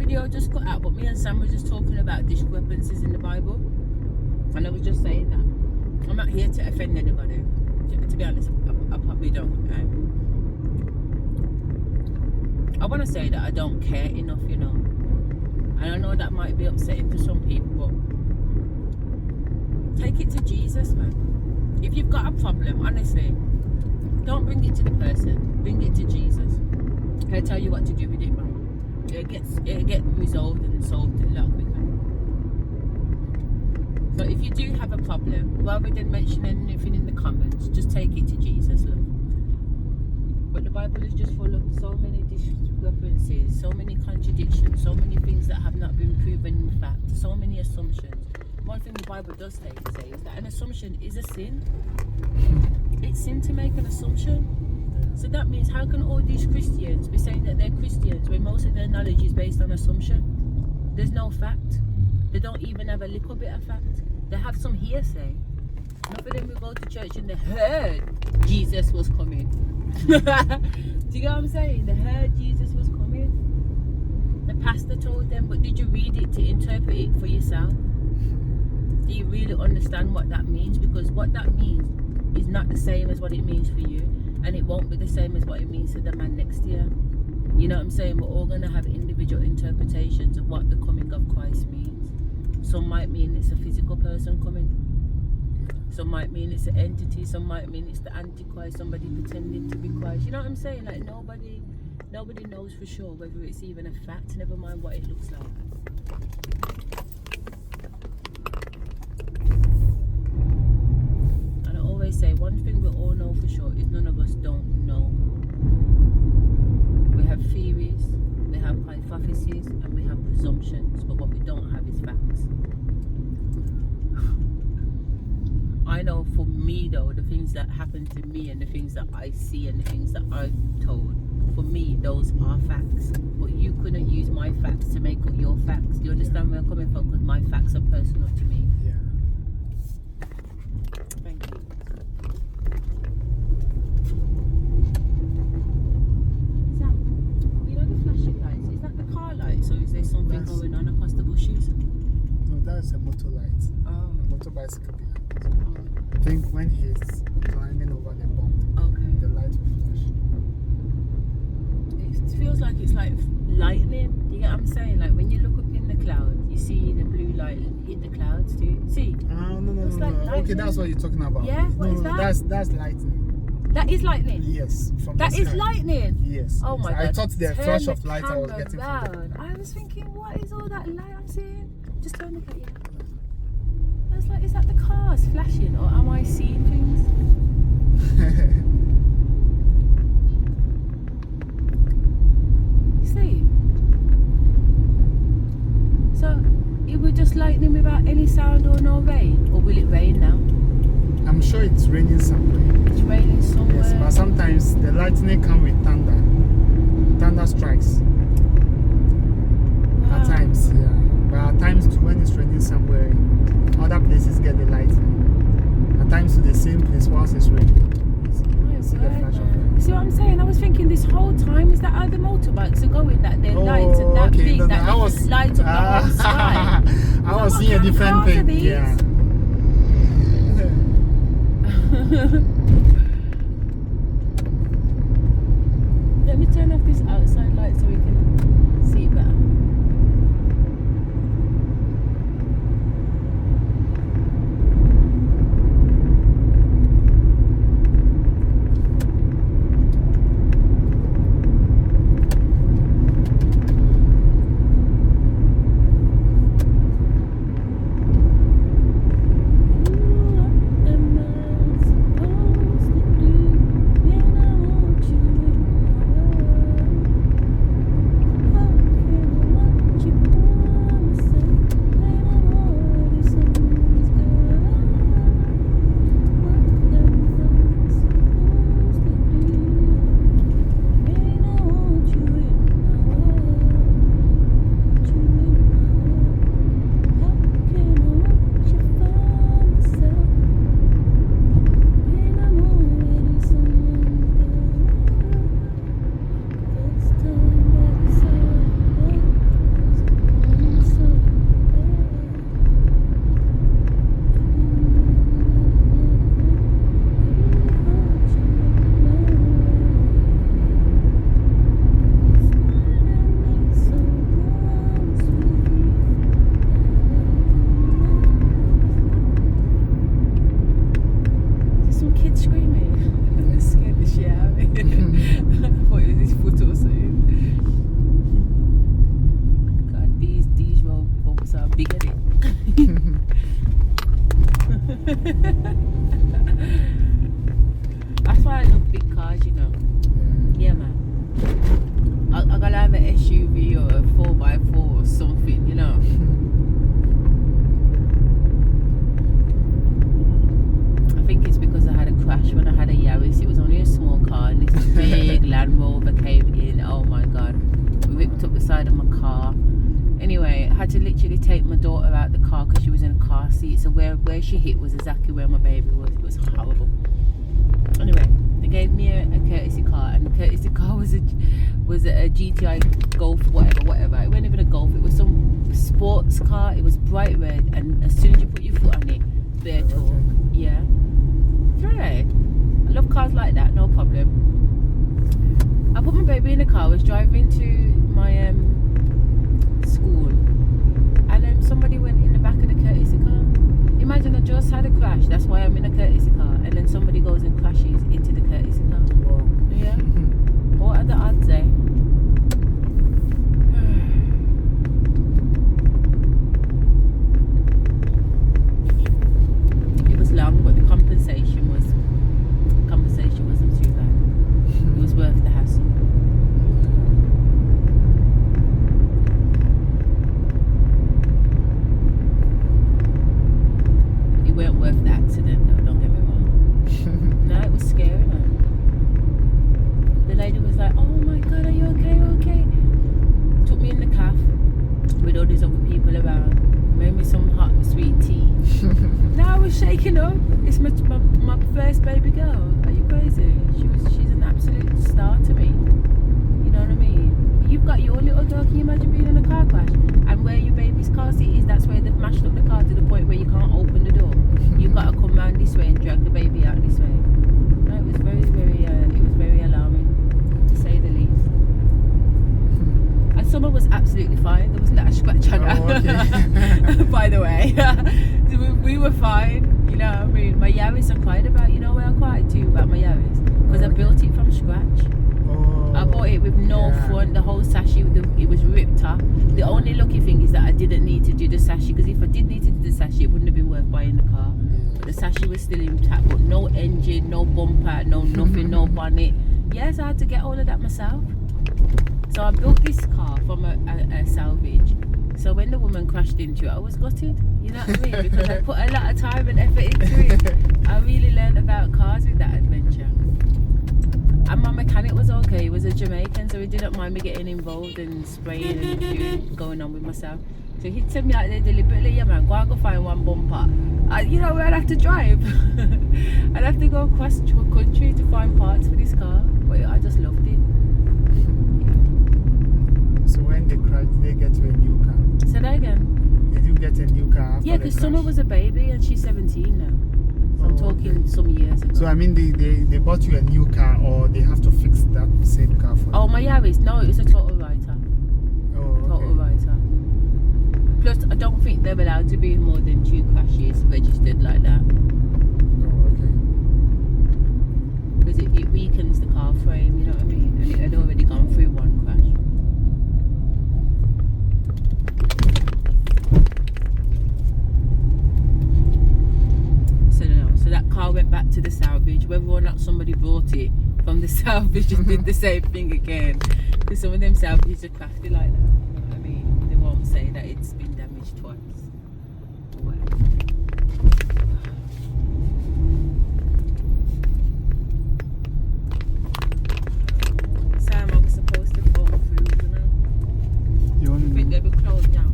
video just cut out, but me and Sam were just talking about discrepancies in the Bible, and I was just saying that I'm not here to offend anybody. To be honest, I probably don't. I want to say that I don't care enough, you know, and I know that might be upsetting to some people, but take it to Jesus, man. If you've got a problem, honestly, don't bring it to the person, bring it to Jesus. He'll tell you what to do with it, man. It'll get resolved and solved a lot quicker. So if you do have a problem, rather than mentioning anything in the comments, just take it to Jesus, love. But the Bible is just full of so many discrepancies, so many contradictions, so many things that have not been proven in fact, so many assumptions. One thing the Bible does say is that an assumption is a sin. It's sin to make an assumption. So that means, how can all these Christians be saying that they're Christians when most of their knowledge is based on assumption? There's no fact. They don't even have a little bit of fact. They have some hearsay. Enough of them will go to church and they heard Jesus was coming. Do you get what I'm saying? They heard Jesus was coming. The pastor told them, but did you read it to interpret it for yourself? Do you really understand what that means? Because what that means is not the same as what it means for you. And it won't be the same as what it means to the man next to you. You know what I'm saying? We're all going to have individual interpretations of what the coming of Christ means. Some might mean it's a physical person coming. Some might mean it's an entity. Some might mean it's the Antichrist, somebody pretending to be Christ. You know what I'm saying? Like nobody knows for sure whether it's even a fact, never mind what it looks like. Say one thing we all know for sure is none of us don't know. We have theories, we have hypotheses, and we have presumptions, but what we don't have is facts. I know for me though, the things that happen to me and the things that I see and the things that I've told, for me those are facts. But you couldn't use my facts to make up your facts. Do you understand where I'm coming from? Because my facts are personal to me. Something going on across the bushes? No, that's a motor light. Oh. A motor bicycle behind. I think when he's climbing over the bump, the light will flash. It feels like it's like lightning. Do you get what I'm saying? Like when you look up in the clouds, you see the blue light hit the clouds too. See? No. Okay, that's what you're talking about. Yeah? What is that? That's lightning. That is lightning? Yes. That is lightning? Yes. Oh my God. I thought the flash of light I was getting from I was thinking, what is all that light I'm seeing? Just turn the light. I was like, is that the cars flashing or am I seeing things? See? So, it was just lightning without any sound or no rain? Or will it rain now? I'm sure it's raining somewhere. It's raining somewhere. Yes, but sometimes the lightning comes with thunder. Thunder strikes. Wow. At times, yeah. But at times too, when it's raining somewhere, other places get the lightning. At times to the same place whilst it's raining. You see the flash of light. See what I'm saying? I was thinking this whole time, is that how the motorbikes are going? That their lights are that big, that they just light up the whole sky. I was seeing a different thing. Yeah. Let me turn off this outside light so we can see better. I'll have an SUV or a 4x4 or something, you know. I think it's because I had a crash when I had a Yaris. It was only a small car, and this big Land Rover came in. Oh my god, ripped up the side of my car. Anyway, I had to literally take my daughter out the car because she was in a car seat. So where she hit was exactly where my baby was. It was horrible. Anyway, they gave me a courtesy car, and the courtesy car was a GTI Golf, whatever. It wasn't even a Golf. It was some sports car. It was bright red, and as soon as you put your foot on it, bare torque. Yeah. Right. I love cars like that. No problem. I put my baby in the car. I was driving to my school, and somebody went in the back of the courtesy car. Imagine I just had a crash. That's why I'm in a courtesy car, and then somebody goes and crashes into the courtesy car. Wow. Yeah. What are the odds, eh? It was long, but the compensation wasn't too bad. It was worth the hassle. It weren't worth the accident, though. Don't get me wrong. No, it was scary, man. The lady was like, "Oh my god, are you okay? Okay." Took me in the cafe with all these other people around. Made me some hot sweet tea. Now I was shaking up. It's my first baby girl. Are you crazy? She's an absolute star to me. You know what I mean? You've got your little girl. Can you imagine being in a car crash? And where your baby's car seat is, that's where they've mashed up the car to the point where you can't open the door. You've got to come round this way and drag the baby out this way. No, it was very alarming, to say the least. And summer was absolutely fine. There wasn't a scratch on her. Okay. By the way, we were fine. You know what I mean? My Yaris I cried about. You know where I cried too about my Yaris? Because I built it from scratch. I bought it with no front. The whole sashi, it was ripped up. The only lucky thing is that I didn't need to do the sashi, because if I did need to do the sashi, it wouldn't have been worth buying the car. But the sashi was still intact, but no engine, no bumper, no nothing, no bonnet. Yes, I had to get all of that myself. So I built this car from a salvage. So when the woman crashed into it, I was gutted. You know what I mean? Because I put a lot of time and effort into it. I really learned about cars with that adventure. And my mechanic was okay. He was a Jamaican, so he didn't mind me getting involved and spraying and doing, going on with myself. So he'd send me out there deliberately. Yeah, man, go and go find one bumper. You know where I'd have to drive. I'd have to go across the country to find parts for this car. But I just loved it. So when they crashed, did they get to a new car? Say that again. Did you get a new car after Yeah, because Summer was a baby and she's 17 now. So I'm talking some years ago. So I mean, they bought you a new car, or they have to fix that same car for you? Oh, my Yaris? No, it was a total writer. Oh, okay. Total writer. Plus, I don't think they're allowed to be in more than 2 crashes registered like that. Oh, okay. Because it weakens the car frame, you know what I mean? And it had already gone through one crash. So that car went back to the salvage. Whether or not somebody brought it from the salvage and did the same thing again. Because some of them salvages are crafty like that. You know what I mean? They won't say that it's been damaged twice. Or whatever. Sam, I was supposed to go food, you know? You want I think they'll be closed now.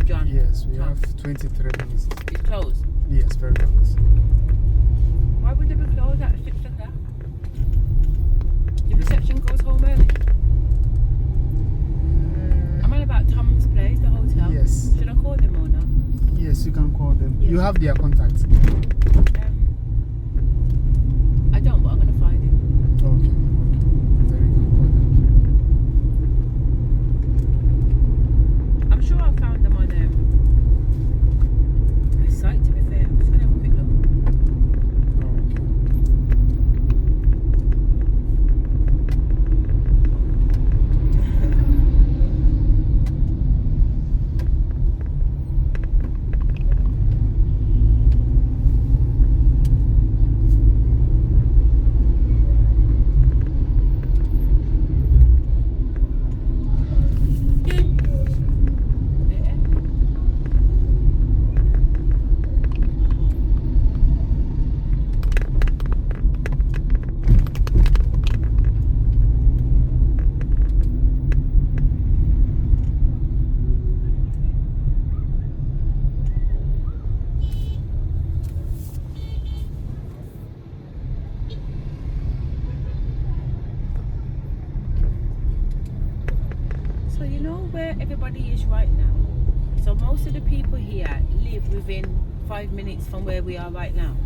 John? Yes, we Tom. have 23 minutes. It's closed? Yes, very close. Why would they be closed at 6 o'clock? The reception goes home early. I'm on about Tom's place, the hotel. Yes. Should I call them or not? Yes, you can call them. Yes. You have their contacts. I don't, but I'm going to find it. Okay. Then you can call them. I'm sure I found them on a site, to be fair. I'm just going to have a quick look. So you know where everybody is right now? So most of the people here live within 5 minutes from where we are right now?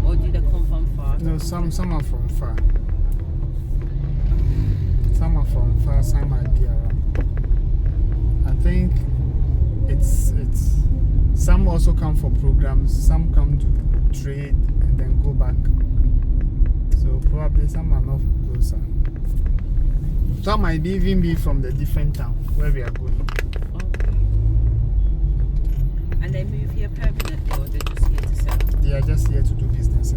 Or do they come from far? No, some are from far. Some are from far, some are near. I think it's some also come for programs, some come to trade and then go back. So probably some are not closer. Some might even be from the different town where we are going. Okay. And they move here permanently or they're just here to sell? They are just here to do business.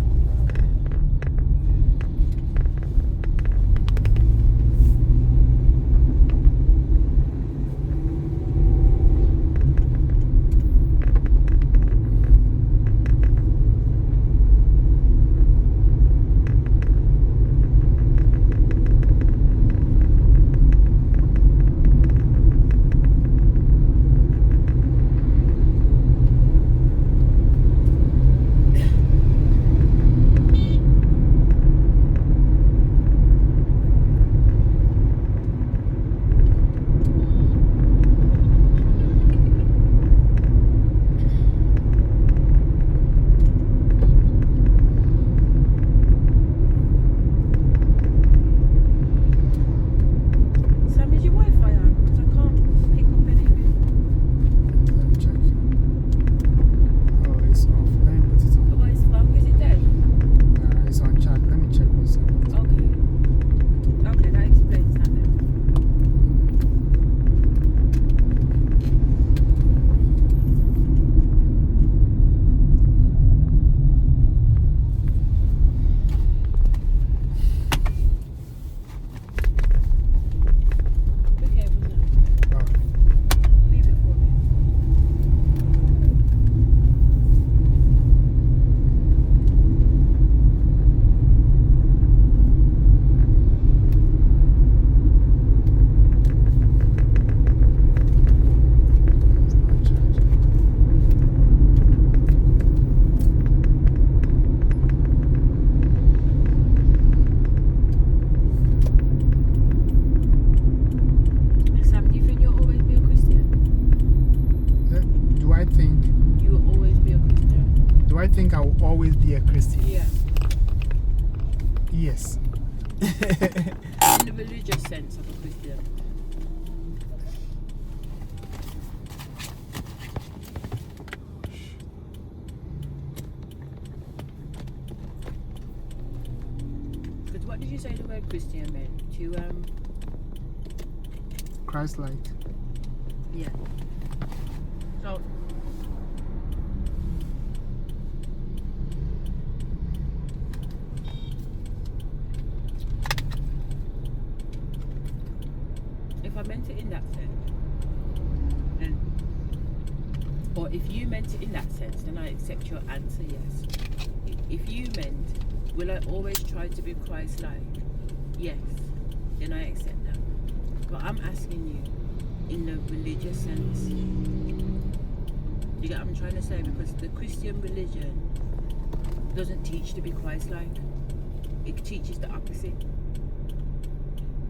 think I will always be a Christian? Yeah. Yes. In the religious sense of a Christian. Because what did you say the word Christian meant? To Christ-like. Yeah. So if I meant it in that sense, then, or if you meant it in that sense, then I accept your answer, yes. If you meant, will I always try to be Christ-like? Yes, then I accept that. But I'm asking you, in the religious sense, you get what I'm trying to say? Because the Christian religion doesn't teach to be Christ-like. It teaches the opposite.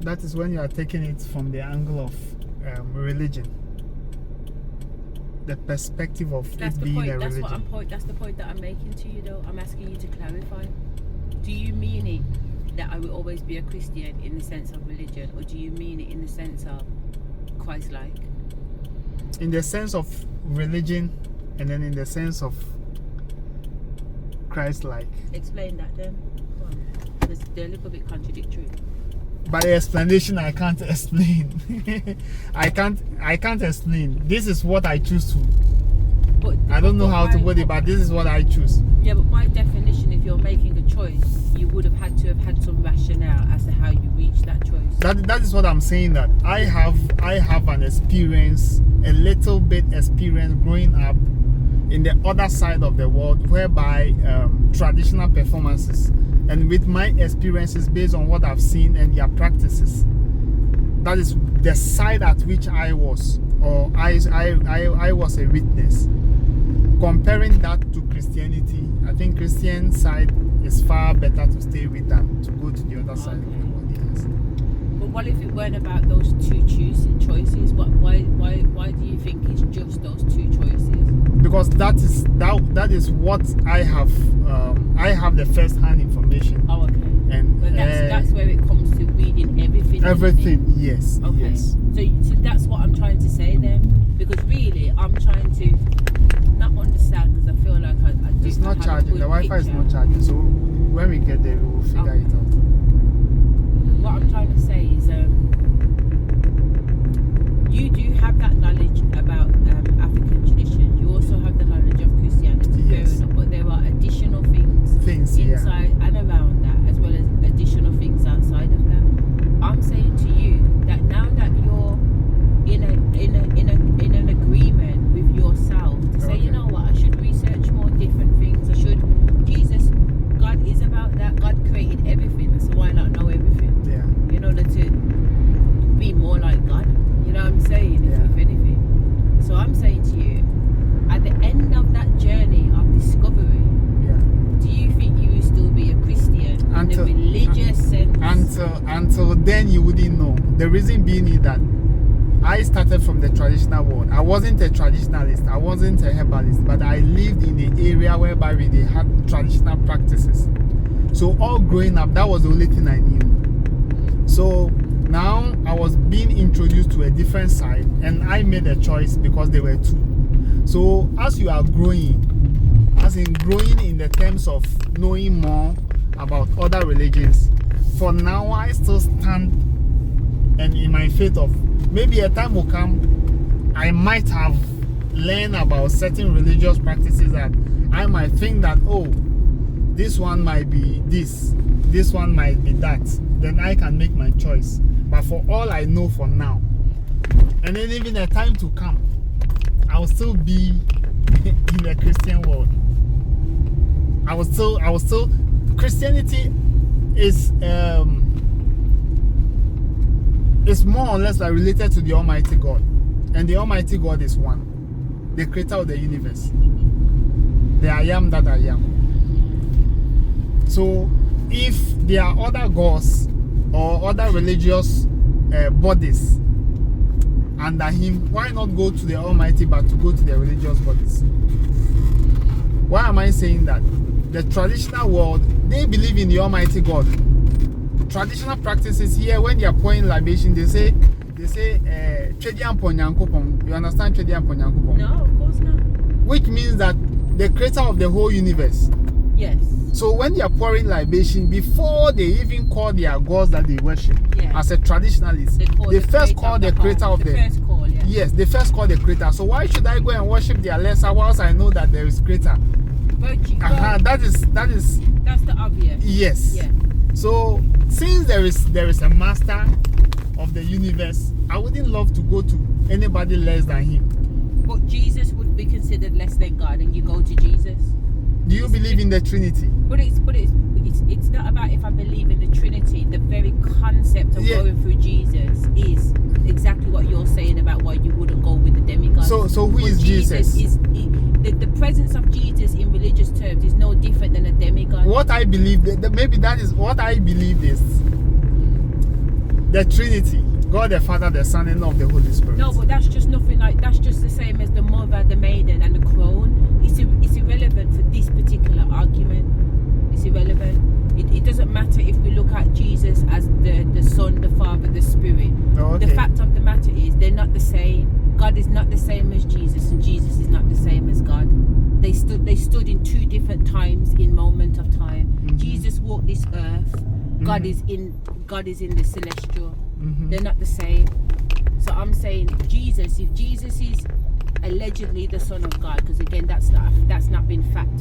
That is when you are taking it from the angle of religion. The perspective of That's it the being point. a That's religion. that's the point that I'm making to you, though. I'm asking you to clarify. Do you mean it that I will always be a Christian in the sense of religion, or do you mean it in the sense of Christ-like? In the sense of religion, and then in the sense of Christ-like. Explain that then. Come on. Because they're a little bit contradictory. By the explanation, I can't explain. I can't explain. This is what I choose to. But I don't know how to put it, but this is what I choose. Yeah, but by definition, if you're making a choice, you would have had some rationale as to how you reach that choice. That is what I'm saying. That I have an experience, a little bit experience growing up in the other side of the world, whereby traditional performances, and with my experiences based on what I've seen and their practices, that is the side at which I was, or I was a witness. Comparing that to Christianity, I think Christian side is far better to stay with than to go to the other side of the world. Yes. But What if it weren't about those two choices? Why do you think it's just those two choices? Because that is what I have. I have the first-hand information. Oh, okay. And but that's where it comes to reading everything. Everything, yes. Okay. Yes. So that's what I'm trying to say then, because really I'm trying to not understand, because I feel like I do. It's not charging. The Wi-Fi is not charging. So when we get there, we will figure it out. What I'm trying to say is, you do have that knowledge about African tradition. You also have the knowledge of Christianity, yes. Fair enough, but there are additional things inside and around that, as well as additional things outside of that. I'm saying to you that now that you're in an agreement with yourself to say, you know what, I should research more different things. God is about that. God created everything, so why not know everything? Yeah. In order to be more like God. You know what I'm saying? If anything. So I'm saying to you, at the end of that journey of discovery, do you think you will still be a Christian in the religious sense? Until then, you wouldn't know. The reason being is that I started from the traditional world. I wasn't a traditionalist. I wasn't a herbalist, but I lived in an area whereby they had traditional practices. So all growing up, that was the only thing I knew. So now I was being introduced to a different side, and I made a choice because there were two. So as you are growing, as in growing in the terms of knowing more about other religions, for now I still stand and in my faith of maybe a time will come I might have learned about certain religious practices that I might think that, oh, this one might be this one might be that. Then I can make my choice. But for all I know for now, and then even a time to come, I will still be in the Christian world. I will still Christianity is more or less like related to the Almighty God. And the Almighty God is one, the creator of the universe, the I am that I am. So if there are other gods or other religious bodies under him, why not go to the Almighty but to go to the religious bodies? Why am I saying that? The traditional world, they believe in the Almighty God. Traditional practices here, when they are pouring libation, they say Chedian Ponyankopon. You understand Chedian Ponyankopon? No, of course not. Which means that the creator of the whole universe. Yes. So when they are pouring libation, before they even call their gods that they worship, as a traditionalist, they first call the creator of the first call, yes, they first call the creator. So why should I go and worship their lesser whilst I know that there is creator? That is that's the obvious. Yes. Yeah. So since there is a master of the universe, I wouldn't love to go to anybody less than him. But Jesus would be considered less than God, and you go to Jesus. Do you believe in the Trinity? But it's not about if I believe in the Trinity. The very concept of going through Jesus is exactly what you're saying about why you wouldn't go with the demigod. So who is Jesus? The presence of Jesus in religious terms is no different than a demigod. What I believe, maybe that is what I believe is the Trinity. God the Father, the Son, and of the Holy Spirit. No, but that's just nothing like, that's just the same as the mother, the maiden, and the crone. It's irrelevant for this particular argument. It's irrelevant. It doesn't matter if we look at Jesus as the Son, the Father, the Spirit. Oh, okay. The fact of the matter is they're not the same. God is not the same as Jesus, and Jesus is not the same as God. They stood in two different times, in moment of time. Mm-hmm. Jesus walked this earth. Mm-hmm. God is in the celestial. Mm-hmm. They're not the same. So I'm saying if Jesus is allegedly the Son of God, because again that's not been fact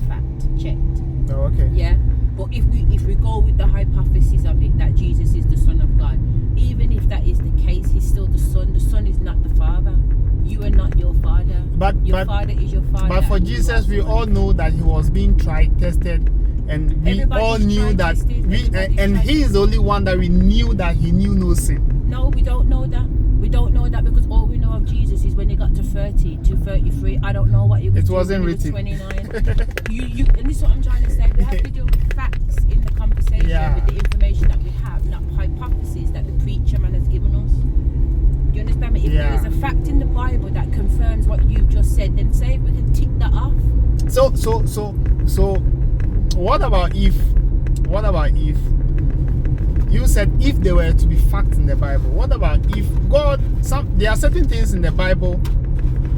checked. Oh, okay. Yeah. But if we go with the hypothesis of it that Jesus is the Son of God, even if that is the case, he's still the Son. The Son is not the Father. You are not your father. Your father is your father. But for Jesus, we all know that he was being tried, tested, and we all knew that and he is the only one that we knew that he knew no sin. No, we don't know that. We don't know that because all we know of Jesus is when he got to 30 to 33. I don't know what he was doing. It wasn't when written. He was 29. And this is what I'm trying to say. We have to deal with facts in the conversation, with the information that we have, not hypotheses that the preacher man has given fact in the Bible that confirms what you've just said, then say we can tick that off. So what about if you said if there were to be facts in the Bible? What about if there are certain things in the Bible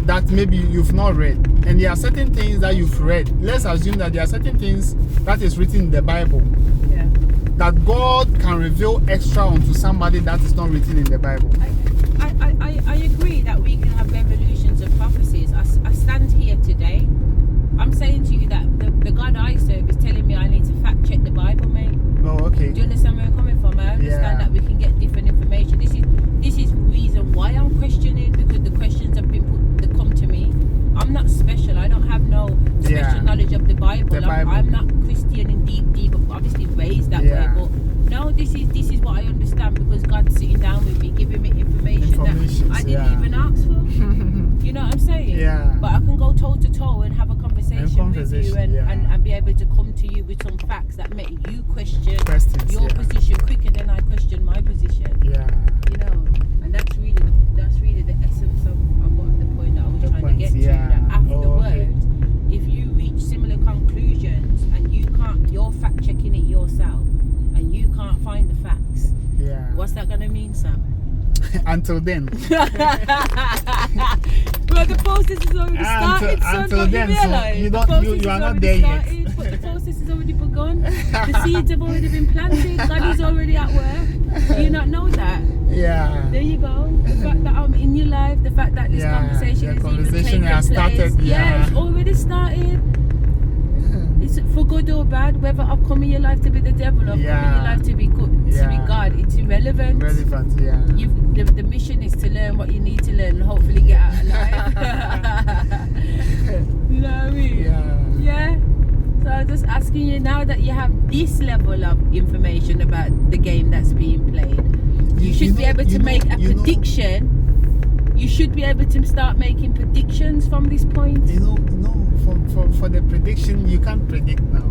that maybe you've not read, and there are certain things that you've read. Let's assume that there are certain things that is written in the Bible, Yeah. that God can reveal extra onto somebody that is not written in the Bible. I agree that we can have revolutions of prophecies. I stand here today. I'm saying to you that the God I serve is telling me I need to fact check the Bible, mate. Oh, okay. Do you understand where I'm coming from? I understand that we can get different information. This is the reason why I'm questioning, because the questions have been that come to me. I'm not special. I don't have no special knowledge of the Bible. I'm not Christian in deep, obviously raised that way. But no, this is what I understand, because God's sitting down with me, giving me information that I didn't even ask for. You know what I'm saying? Yeah. But I can go toe to toe and have a conversation with you and be able to come to you with some facts that make you question your position quicker than I question my position. Yeah. You know, and that's really the essence of what the point that I was trying to get to. That afterwards, if you reach similar conclusions and you're fact checking it yourself and you can't find the facts, what's that gonna mean, Sam? Until then. Well, the process has already started, son. Until Don't then, you realise? so you are not there yet. But the process has already begun. The seeds have already been planted. God is already at work. Do you not know that? Yeah. There you go. The fact that I'm in your life, the fact that this conversation is even taking has started. place. Yeah, it's already started. It's for good or bad, whether I've come in your life to be the devil or I've come in your life to be good, to be God, it's irrelevant. The mission is to learn what you need to learn and hopefully get out alive. You know what I mean? Yeah. So I'm just asking you, now that you have this level of information about the game that's being played, you should be able to make a prediction. You should be able to start making predictions from this point. For the prediction, you can't predict now.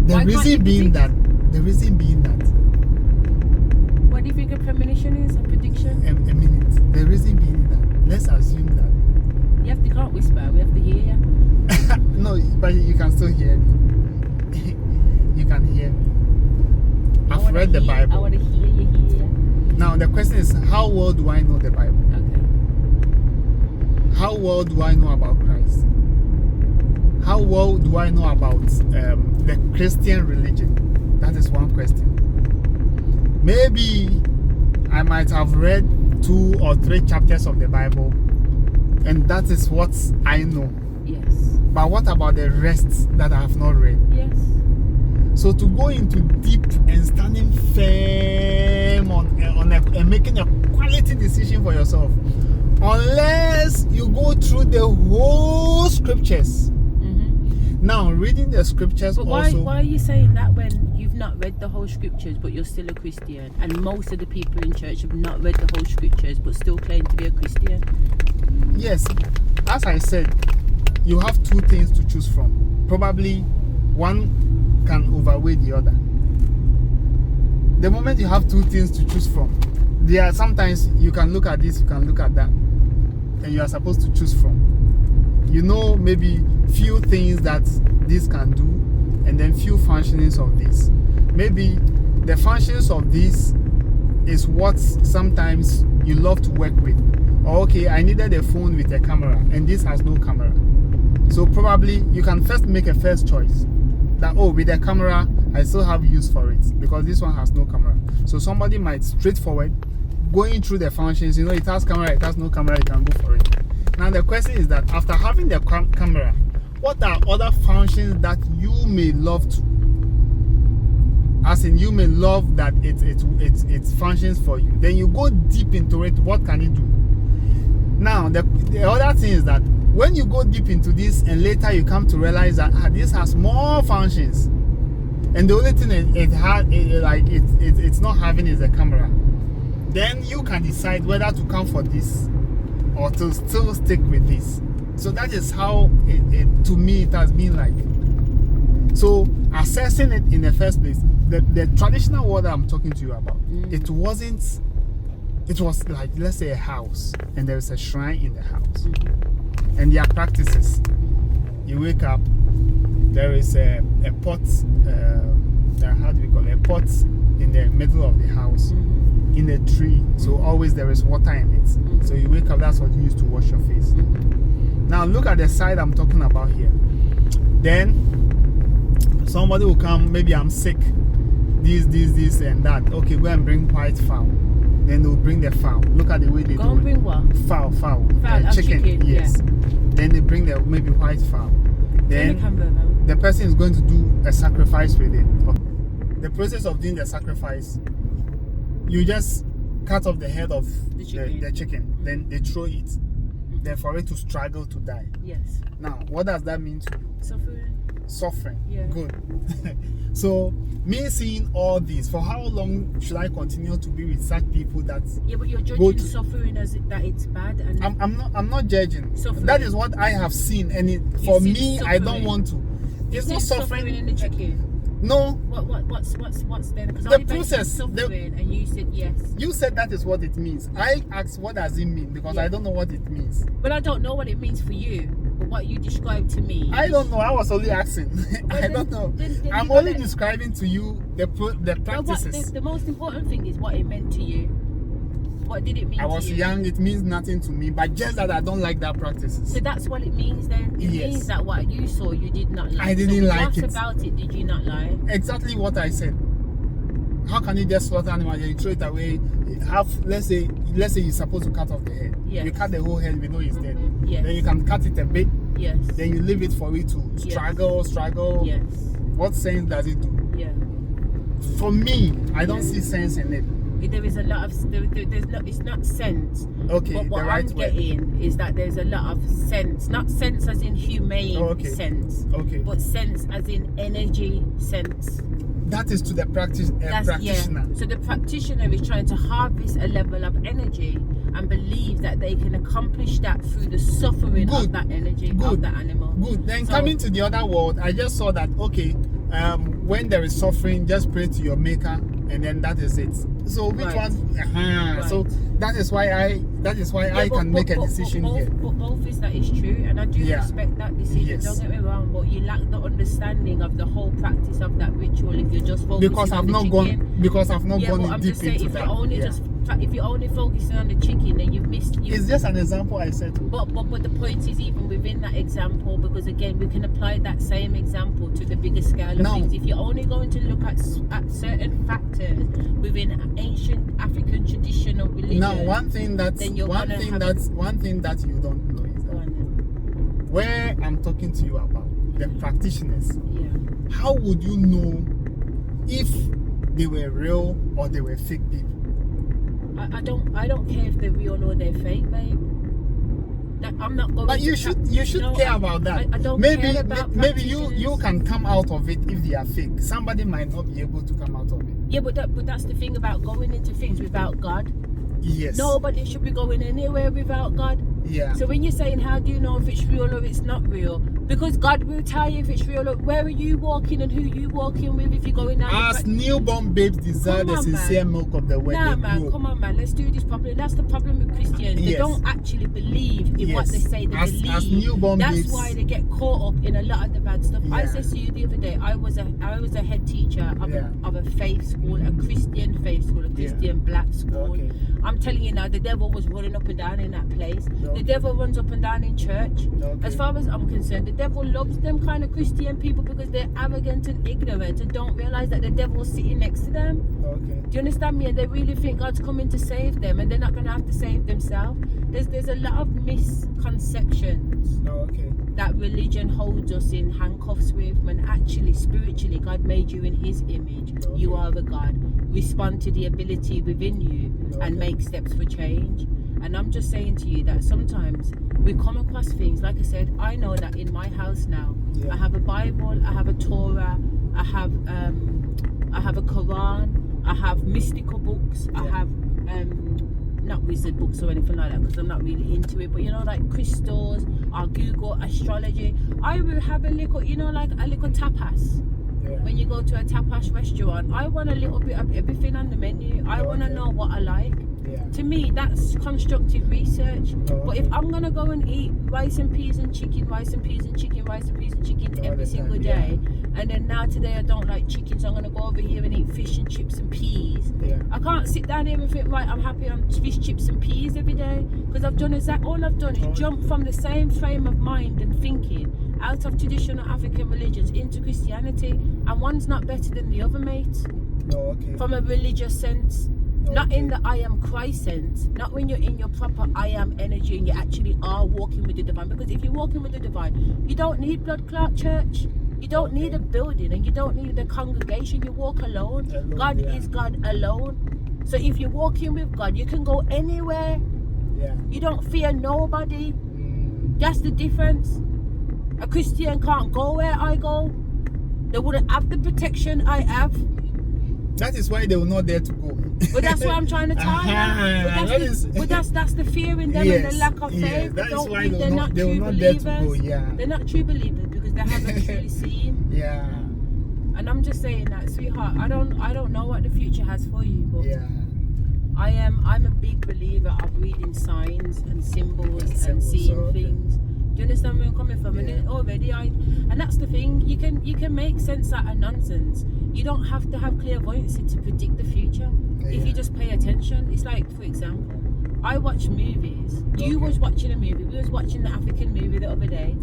The reason being that. What do you think a premonition is? A prediction? A minute. The reason being that. Let's assume that. You can't whisper. We have to hear you. No, but you can still hear me. You can hear me. I've read the Bible. I want to hear you here. Now the question is, how well do I know the Bible? Okay. How well do I know about Christ? How well do I know about the Christian religion? That is one question. Maybe I might have read 2 or 3 chapters of the Bible, and that is what I know. Yes. But what about the rest that I have not read? Yes. So to go into deep and standing firm and making a quality decision for yourself, unless you go through the whole scriptures. Now, reading the scriptures but also... Why are you saying that when you've not read the whole scriptures but you're still a Christian? And most of the people in church have not read the whole scriptures but still claim to be a Christian? Yes. As I said, you have 2 things to choose from. Probably one can overweigh the other. The moment you have 2 things to choose from, there are sometimes you can look at this, you can look at that, and you are supposed to choose from. You know, maybe few things that this can do, and then few functionings of this. Maybe the functions of this is what sometimes you love to work with. Or okay, I needed a phone with a camera, and this has no camera. So probably you can first make a first choice that, oh, with the camera I still have use for it because this one has no camera. So somebody might straightforward going through the functions, it has camera, it has no camera, you can go for it. Now the question is that after having the camera, what are other functions that you may love to? As in, you may love that it functions for you. Then you go deep into it. What can it do? Now the other thing is that when you go deep into this, and later you come to realize that this has more functions, and the only thing it's not having is a camera. Then you can decide whether to come for this or to still stick with this. So that is how to me it has been like. So assessing it in the first place, the traditional word I'm talking to you about, it wasn't it was like, let's say a house, and there is a shrine in the house, and there are practices. You wake up, there is a pot, how do we call it? A pot in the middle of the house, in a tree. So always there is water in it. So you wake up, that's what you use to wash your face. Now look at the side I'm talking about here. Then somebody will come, maybe I'm sick, this and that. Okay, go and bring white fowl. Then they'll bring the fowl. Look at the way they Go do and it. bring what? Fowl. Chicken, yes. yeah. Then they bring the maybe white fowl. Then Camera, man. the person is going to do a sacrifice with it. The process of doing the sacrifice, you just cut off the head of the chicken. Then they throw it. Then for it to struggle to die. Yes. Now, what does that mean to you? Suffering. Yeah. Good. So, me seeing all this, for how long should I continue to be with such people that? Yeah, but you're judging suffering as that it's bad, and I'm not judging. Suffering. That is what I have seen, and for me, I don't want to. It's not suffering in the chicken. No. What's then? Because the process. Suffering, and you said yes. You said that is what it means. I asked what does it mean because I don't know what it means. But I don't know what it means for you. But what you described to me, I don't know. I was only asking. I don't know. I'm only describing to you the practices. The most important thing is what it meant to you. What did it mean? I was young. It means nothing to me, but just that I don't like that practices. So that's what it means then. It means that what you saw, you did not like. I didn't like it. What about it did you not like? Exactly what I said. How can you just slaughter animal and you throw it away? Let's say you're supposed to cut off the head. Yes. You cut the whole head, we know it's dead. Yes. Then you can cut it a bit. Yes. Then you leave it for it to struggle. Yes. What sense does it do? Yeah. For me, I don't see sense in it. There is a lot of it's not sense. Okay, but what the right I'm word. getting is that there's a lot of sense, not sense as in humane sense, but sense as in energy sense. That is to the practitioner. Yeah. So the practitioner is trying to harvest a level of energy and believe that they can accomplish that through the suffering of that energy of the animal. Good. Then coming to the other world, I just saw that when there is suffering, just pray to your maker, and then that is it. So which one? Right. So that is why I can make a decision here. But both is that is true, and I do respect that decision. Yes. Don't get me wrong, but you lack the understanding of the whole practice of that ritual if you're just focusing because I've on not the chicken. Because I've not gone I'm deep just saying, into that. If you're only focusing on the chicken, then you've missed. It's just an example I said. But the point is, even within that example, because again, we can apply that same example to the bigger scale of things. If you're only going to look at certain factors within ancient African tradition or religion, now one thing that you don't know is that where I'm talking to you about the practitioners. Yeah. How would you know if they were real or they were fake people? I don't care if they're real or they're fake, babe. I'm not going. But you should care about that. I don't care about maybe you can come out of it if they are fake. Somebody might not be able to come out of it. Yeah, but that's the thing about going into things without God. Yes. Nobody should be going anywhere without God. Yeah. So when you're saying how do you know if it's real or it's not real? Because God will tell you if it's real or where are you walking and who you walking with if you're going down. As newborn babes desire the sincere milk of the word. Nah, man, come on, man. Let's do this properly. That's the problem with Christians. They don't actually believe in what they say they believe. As newborn That's babes. why they get caught up in a lot of the bad stuff. I said to you the other day, I was a head teacher of a faith school, a Christian faith school, a Christian black school. Okay. I'm telling you now, the devil was running up and down in that place. The devil runs up and down in church. As far as I'm concerned, the devil loves them kind of Christian people because they're arrogant and ignorant and don't realize that the devil's sitting next to them. Do you understand me? And they really think God's coming to save them and they're not going to have to save themselves. There's a lot of misconceptions that religion holds us in handcuffs with, when actually spiritually God made you in his image. You are a God. Respond to the ability within you and make steps for change. And I'm just saying to you that sometimes we come across things, like I said, I know that in my house now, I have a Bible, I have a Torah, I have a Quran, I have mystical books, I have not wizard books or anything like that because I'm not really into it, but you know, like crystals, I'll Google astrology. I will have a little, like a little tapas. When you go to a tapas restaurant, I want a little bit of everything on the menu. I want to know what I like. To me, that's constructive research. But if I'm gonna go and eat rice and peas and chicken, rice and peas and chicken, rice and peas and chicken every single day, and then now today I don't like chicken, so I'm gonna go over here and eat fish and chips and peas. I can't sit down here and think, right, I'm happy on fish, chips and peas every day, because I've done all I've done is jump from the same frame of mind and thinking out of traditional African religions into Christianity, and one's not better than the other, mate. From a religious sense. Not in the I am Christ sense, not when you're in your proper I am energy and you actually are walking with the divine. Because if you're walking with the divine, you don't need blood clot church, you don't need a building, and you don't need a congregation. You walk alone. God is God alone. So if you're walking with God, you can go anywhere. You don't fear nobody. That's the difference. A Christian can't go where I go. They wouldn't have the protection I have. That is why they will not dare to go. But that's what I'm trying to tell you. But that's the fear in them and the lack of faith. That is why they're not they will true not dare to believers. go. They're not true believers because they haven't truly seen. And I'm just saying that, sweetheart, I don't know what the future has for you, but I'm a big believer of reading signs and symbols and seeing things. Do you understand where I'm coming from? And that's the thing. You can make sense out of nonsense. You don't have to have clairvoyancy to predict the future. If you just pay attention. It's like, for example, I watch movies. You was watching a movie. We was watching the African movie the other day.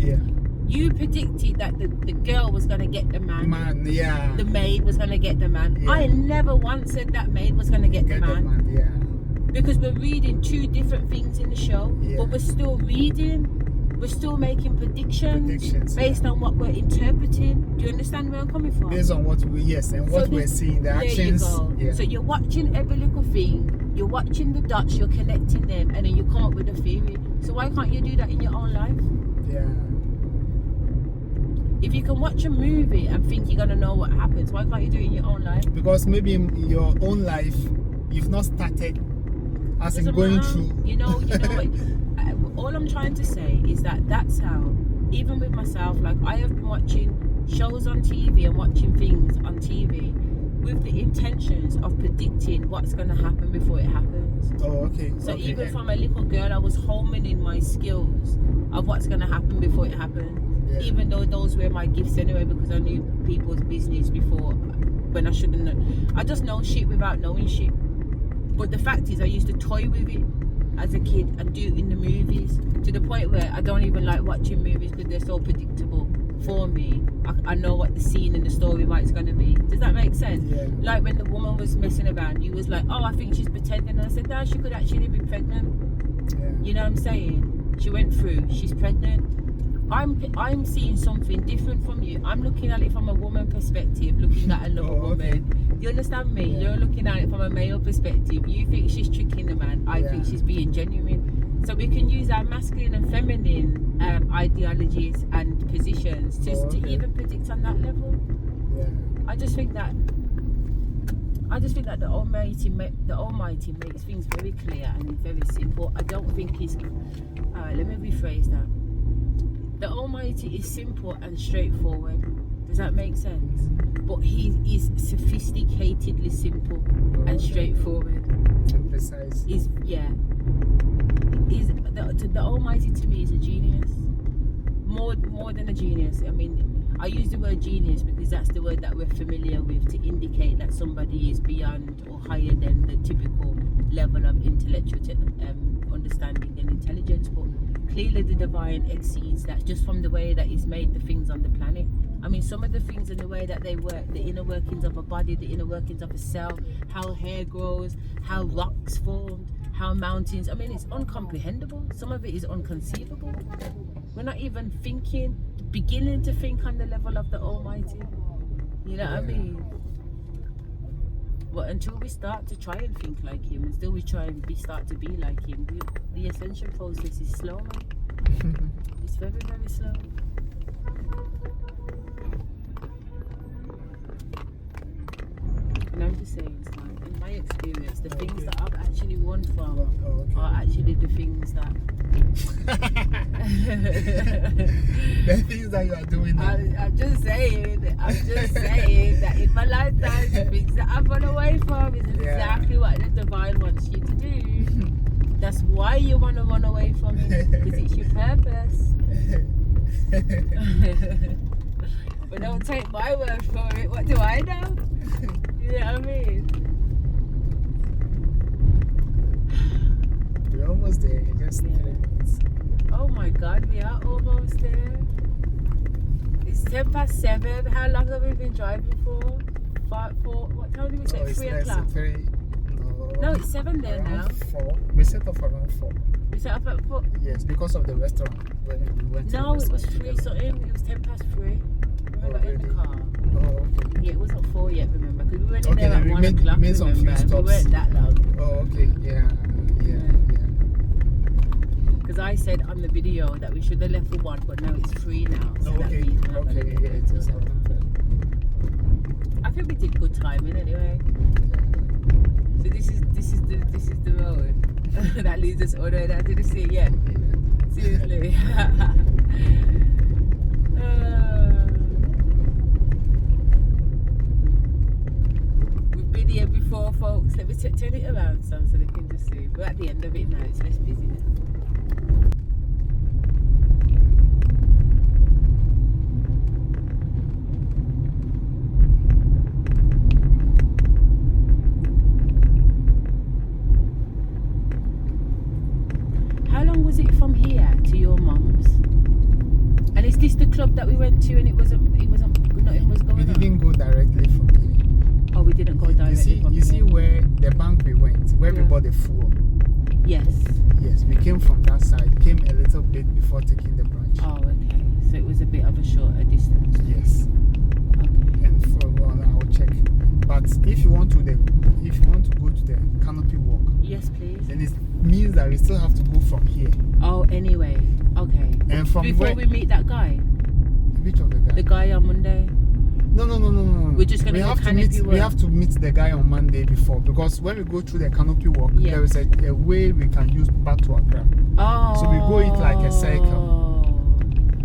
You predicted that the girl was gonna get the man. The maid was gonna get the man. I never once said that maid was gonna get the man. Because we're reading two different things in the show, but we're still reading. We're still making predictions based on what we're interpreting. Do you understand where I'm coming from? Based on what we're seeing, the actions. So you're watching every little thing, you're watching the dots, you're connecting them, and then you come up with a theory. So why can't you do that in your own life? If you can watch a movie and think you're gonna know what happens, why can't you do it in your own life? Because maybe in your own life you've not started as in going through. You know what? All I'm trying to say is that's how, even with myself, like I have been watching shows on TV and watching things on TV with the intentions of predicting what's going to happen before it happens. So even from a little girl, I was homing in my skills of what's going to happen before it happened. Even though those were my gifts anyway, because I knew people's business before when I shouldn't know. I just know shit without knowing shit. But the fact is, I used to toy with it as a kid and do it in the movies, to the point where I don't even like watching movies because they're so predictable for me. I know what the scene and the story is going to be. Does that make sense? Like when the woman was messing around, you was like, oh, I think she's pretending. And I said, no, she could actually be pregnant. You know what I'm saying? She went through, she's pregnant. I'm seeing something different from you. I'm looking at it from a woman perspective, looking at another woman. Do you understand me? You're looking at it from a male perspective. You think she's tricking the man. I think she's being genuine. So we can use our masculine and feminine ideologies and positions to even predict on that level. I just think that the Almighty makes things very clear and very simple. I don't think he's. Let me rephrase that. The Almighty is simple and straightforward. Does that make sense? But he is sophisticatedly simple and straightforward. And precise. The Almighty to me is a genius. More than a genius. I mean, I use the word genius because that's the word that we're familiar with to indicate that somebody is beyond or higher than the typical level of intellectual understanding and intelligence. But clearly the divine exceeds that, just from the way that he's made the things on the planet. I mean, some of the things in the way that they work, the inner workings of a body, the inner workings of a cell, how hair grows, how rocks formed, how mountains, I mean, it's incomprehensible. Some of it is inconceivable. We're not even beginning to think on the level of the Almighty. You know what I mean? But until we start to try and think like him, until we try and start to be like him, the ascension process is slow, man. It's very, very slow. And I'm just saying, in my experience, the things that I've actually won from are actually the things that the things that you are doing now. I'm just saying that in my lifetime, the things that I've run away from is exactly what the divine wants you to do. That's why you want to run away from it, because it's your purpose. But don't take my word for it. What do I know? You know what I mean? We're almost there. Just 3 minutes. Oh my God, we are almost there. It's 7:10. How long have we been driving for? 5, 4. What time did we say? 3 o'clock. No, it's 7 there now. 4. We set off around 4. We set up at 4. Yes, because of the restaurant. When we went to No, the it was restaurant 3 something. It was 3:10. We got in the really? car. Oh, okay. Yeah, it wasn't 4 yet, remember? Because we went in Okay, there at we 1 made- o'clock, made some few remember? We stops. weren't that long. Oh, okay. Yeah. Because I said on the video that we should have left for 1, but now it's 3 now. So Oh, that okay. means we're not Okay. gonna Yeah, get it is till around I think we did good timing anyway. So this is the road that leads us all the way down to the sea. Yeah, seriously. We've been here before, folks. Let me turn it around some so they can just see. We're at the end of it now. It's less busy now. How long was it from here to your mum's? And is this the club that we went to and it wasn't nothing was going We on? didn't go directly from here. Oh, we didn't go directly from You see here. where the bank we went, where we Yeah. bought the fuel. Yes. Yes, we came from that side, came a little bit before taking the branch. Oh, okay. So it was a bit of a shorter distance. Yes, Okay. and for well, I'll check. But if you want to go to the canopy walk, Yes, please. then it means that we still have to go from here. Oh, anyway. Okay. And from Before where? we meet that guy, Which of the guy? the guy on Monday. No. We're just gonna we go have to canopy meet. walk. We have to meet the guy on Monday before, because when we go through the canopy walk, Yeah. there is a way we can use back to Accra. Oh. So we go it like a cycle.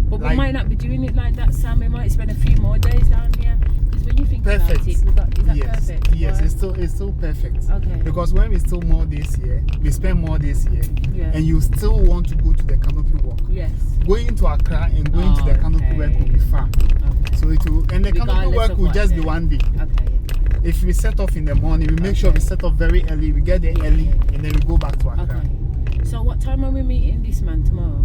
But we Like- might not be doing it like that, Sam. We might spend a few more days down here. Because when you think Perfect. about it, is that Yes, perfect? yes, Why? it's still perfect. Okay. Because when we still more this year, we spend more this year, Yeah. and you still want to go to the canopy walk. Yes. Going to Accra and going to the canopy walk will be far. Okay. So it will, and the canopy Regardless walk of will what just be day. 1 day. Okay. Yeah. If we set off in the morning, we make sure we Okay. set off very early. We get there Yeah, early, yeah. and then we go back to Accra. Okay. So what time are we meeting this man tomorrow?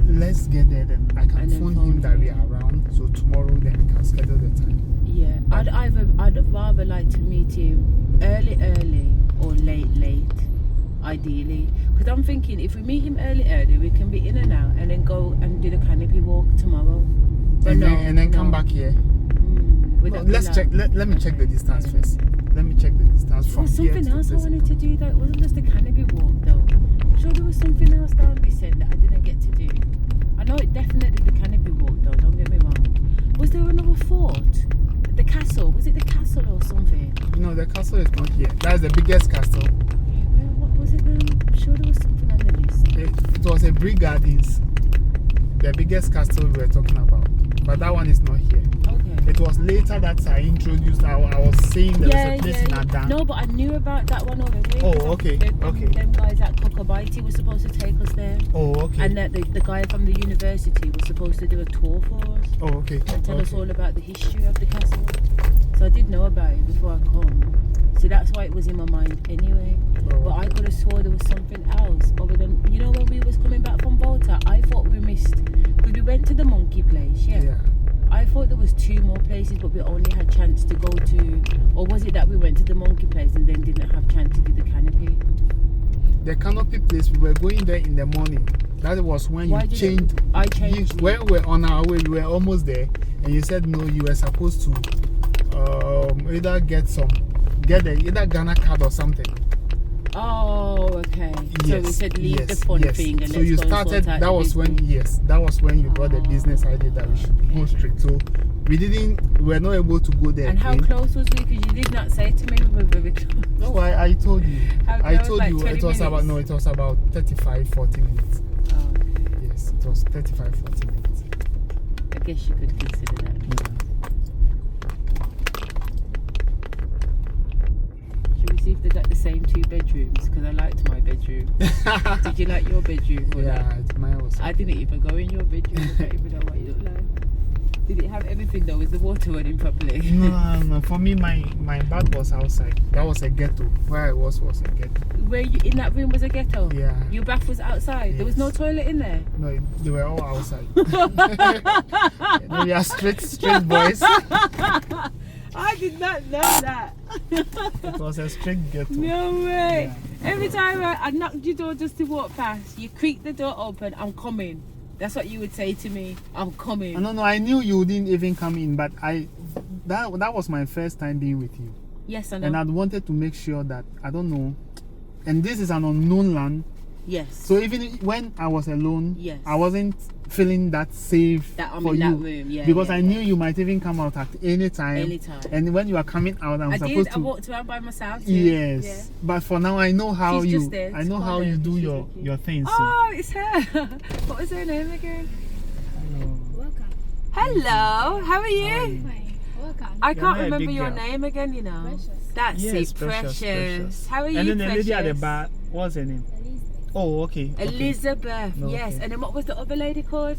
Let's get there, then I can And then phone phone him that we him. are around. So tomorrow, then we can schedule the time. Yeah. I'd rather like to meet him early or late, ideally. Because I'm thinking if we meet him early, we can be in and out and then go and do the canopy walk tomorrow. But And then come back here. Would No, that be let's like- check. Let me check the distance first. Let me check the distance There from was here something to else I this. wanted to do that wasn't just the canopy walk though. I'm sure there was something else down this end that I didn't get to do. I know it definitely the canopy walk though, don't get me wrong. Was there another fort? The castle? Was it the castle or something? No, the castle is not here. That's the biggest castle. Okay, well, what was it then? I'm sure there was something on the list. It was a Brick Gardens, the biggest castle we were talking about. But that one is not here. Okay. It was later that I introduced. I was saying there was a place in Adan. No, but I knew about that one already. Oh, okay, okay. Them guys at Cocobaiti were supposed to take us there. Oh, okay. And that the guy from the university was supposed to do a tour for us. Oh, okay. And tell us Okay. all about the history of the castle. So I did know about it before I come. So that's why it was in my mind anyway. Oh, But I okay. could have swore there was something else other than, you know, when we was coming back from Volta, I thought we missed, because we went to the monkey place, yeah. I thought there was 2 more places, but we only had chance to go to, or was it that we went to the monkey place and then didn't have chance to do the canopy? The canopy place, we were going there in the morning. That was when Why you did changed. I changed it? When we were on our way, we were almost there, and you said no, you were supposed to either either Ghana card or something. Oh, okay. So we said leave the fun thing and so let's you go and started. sort out That the was when business. that was when you brought the business idea that we should go straight. So we were not able to go there. And how again. close was we? Because you did not say to me we were very close. No, I told you. How I close? told Like you 20 it was about minutes? it was about 35-40 minutes. Oh, okay. Yes, it was 35-40 minutes. I guess you could consider that. Should we see if they got the same 2 bedrooms? Because I liked my bedroom. Did you like your bedroom? Or Yeah, not? it's mine was. I didn't even go in your bedroom. I don't even know what you look like. Did it have everything though? Was the water running properly? No. For me, my bag was outside. That was a ghetto. Where I was a ghetto. Where you in that room was a ghetto? Yeah. Your bath was outside? There was no Yes. toilet in there? No, they were all outside. We are straight boys. I did not know that. It was a straight ghetto. No way. Yeah. Every time I knocked your door just to walk past, you creaked the door open, I'm coming. That's what you would say to me. I'm coming. No, I knew you didn't even come in, but that was my first time being with you. Yes, I know. And I wanted to make sure that, I don't know, and this is an unknown land. Yes. So even when I was alone, Yes. I wasn't feeling that safe That I'm for in you. that room, yeah. Because yeah, I knew you might even come out at any time. Anytime. And when you are coming out, I'm I supposed did. to. I walked around by myself too. Yes. Yeah. But for now, I know how She's you. just there. I know She's how got you there. do She's your okay. your things. Oh, it's her. What was her name again? Welcome. Hello. How are you? Fine. Welcome. I You're can't not a remember big your girl. name again. You know. Precious. That's Yes, it. Precious. How are you, And then the Precious? lady at the bar, what's her name? Elizabeth. Oh, okay. Elizabeth. No, Yes. okay. And then what was the other lady called?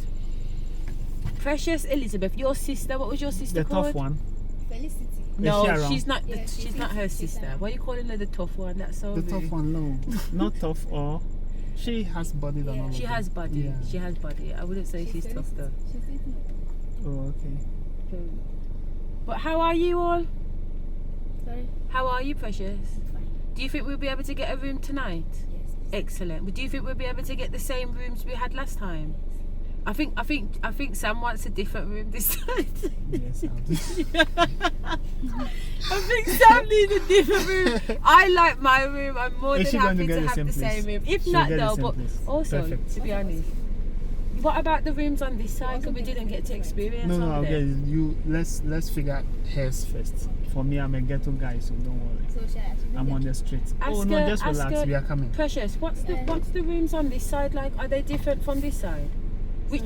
Precious Elizabeth. Your sister. What was your sister The called? tough one. Felicity. No, Is she around? she's not. Yeah, she's she's not her she's sister. around. Why are you calling her the tough one? That's so The rude. tough one, no. Not tough, or she has body than Yeah. all of She them. has body. Yeah. She has body. I wouldn't say she's tough though. She's dating. Oh, okay. But how are you all? Sorry. How are you, Precious? Fine. Do you think we'll be able to get a room tonight? Yes. Excellent. But do you think we'll be able to get the same rooms we had last time? I think Sam wants a different room this time. Yes, I'll do. I think Sam needs a different room. I like my room. I'm more Is than she going to happy get to the have same the same place? room. If She'll not get the though, same but place. also Perfect. to be honest. What about the rooms on this side? Because we didn't get to experience No, all I'll of get them. you. Let's figure out hers first. For me, I'm a ghetto guy, so don't worry. So shall I actually I'm on the street. Oh Ask no, her- just ask relax. her- We are coming. Precious, what's the rooms on this side like? Are they different from this side?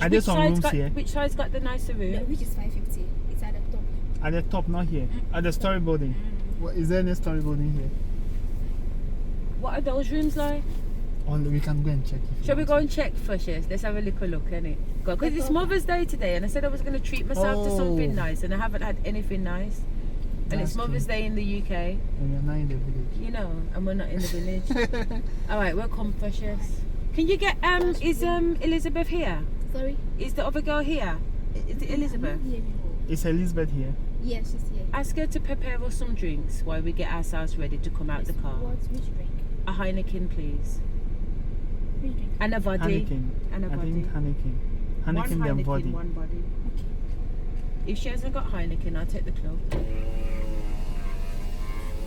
Are there some rooms here? Which side's got the nicer room? No, which is 550. It's at the top. At the top, not here. At the story building. What, is there any story building here? What are those rooms like? We can go and check. If Shall we you go want and check Precious? Let's have a little look, innit? Because it's top. Mother's Day today and I said I was going to treat myself to something Oh. nice and I haven't had anything nice. And That's it's Mother's true. Day in the UK, to. And we are not in the village. you know, and we're not in the village. Alright, welcome Precious. Can you get, is Elizabeth here? Sorry. Is the other girl here? Is it Elizabeth? Yeah, Is Elizabeth here? yes, she's here. Ask her to prepare us some drinks while we get ourselves ready to come out the car. Which drink? A Heineken, please. Which drink? And a body. Heineken. And a I body. think Heineken. One Heineken then Heineken, body. one body. If she hasn't got Heineken, I'll take the club.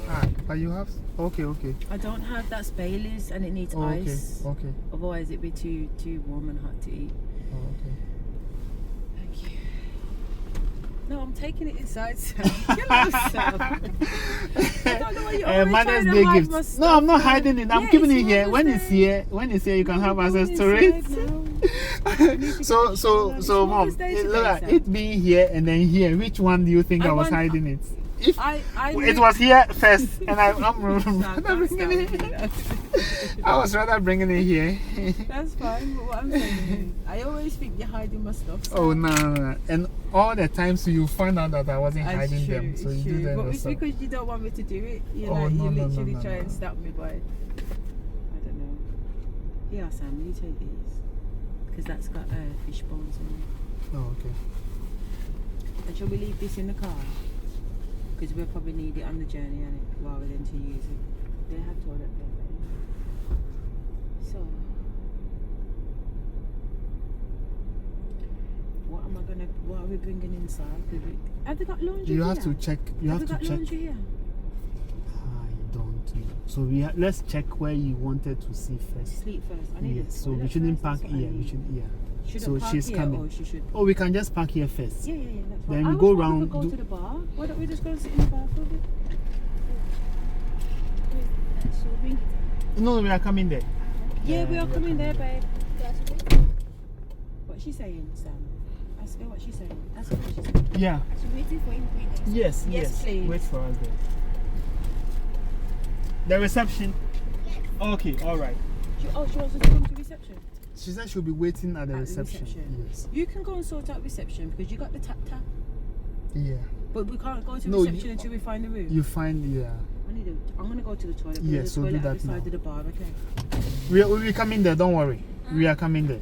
Ah, but you have. Okay. I don't have that's Bailey's and it needs Oh, okay. ice. Okay. Otherwise it'd be too warm and hot to eat. Oh, okay. Thank you. No, I'm taking it inside, Sam. Get out, Sam. I don't know why you're always Mother's trying to Day hide gifts. my No, stuff, I'm not man. hiding it. I'm Yeah, keeping it's it here. Mother's When it's Day. here, you can have No, access it's to inside it. now. So, Mom, Mother's Day look today, at Sam. it being here and then here. Which one do you think I I was want- hiding it? If I it was here first, and I'm Sam, rather don't bringing start with it. that. I was rather bringing it here. That's fine, but what I'm saying is, I always think you're hiding my stuff. Sam. Oh no! And all the times you find out that I wasn't That's hiding true, them, so it's you true. do them But it's yourself. because you don't want me to do it. You Oh, no, you no, literally no, try no. and stop me by. I don't know. Here, Sam, you take these because that's got fish bones in it. Oh, okay. And shall we leave this in the car? Because we'll probably need it on the journey, and rather than to use it. They have toilet paper. Anyway. So, what are we bringing inside? Have they got laundry You here? have to check. You have they to got check. laundry here? I don't know. So let's check where you wanted to see first. Sleep first. I need Yes. a So we toilet shouldn't first, park that's what I here. We need. should. Yeah. Should So I park she's here coming. or she should? Oh, we can just park here first. Yeah, that's Then fine. we I go was round, We could go do- to the bar. Why don't we just go and sit in the bar for a bit? So bring it. No, we are coming there. Yeah, we are we are coming there, coming babe. So I should wait. What's she saying, Sam? Ask her what she's saying. Ask her what she's saying. Yeah. I should waiting for him going there. Yes. Yes, please. Wait for us there. The reception. Okay. All right. She wants us to come to reception. She said she'll be waiting at the At the reception. reception. Yes. You can go and sort out reception because you got the tap. Yeah. But we can't go to No, reception until we find the room. You find, yeah. I'm gonna go to the toilet. Yeah, the so do toilet that at the side now. of the bar, okay? We're coming there, don't worry. We are coming there.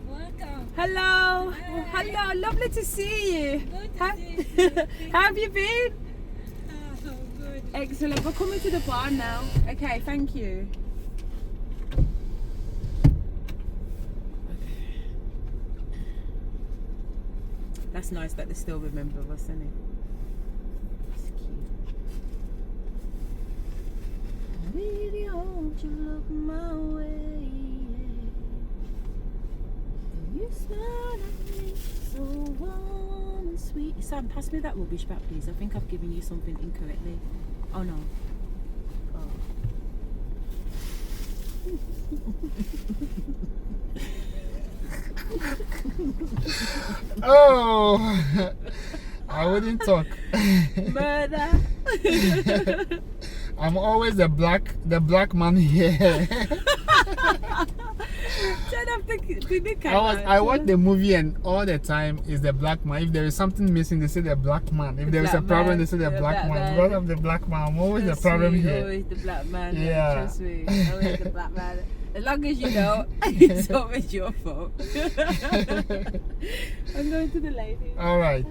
Welcome. Hello. Hi. Hello. Lovely to see you. Good How, to see you. how have you been? Oh, good. Excellent. We're coming to the bar now. Okay, thank you. That's nice that they still remember us, isn't it? It's cute. I really hope you look my way. And you smile at me so warm and sweet. Sam, pass me that rubbish back, please. I think I've given you something incorrectly. Oh no. Oh, I wouldn't talk. Murder. I'm always the black man here. Turn off the camera. I watch the movie and all the time is the black man. If there is something missing, they say the black man. If there is a black problem, man, they say the the black black man. man. Because of the black man, I'm always Trust the problem me, here. Always the black man. Yeah. Trust me. Always the black man. As long as you know, it's always your fault. I'm going to the ladies. All right.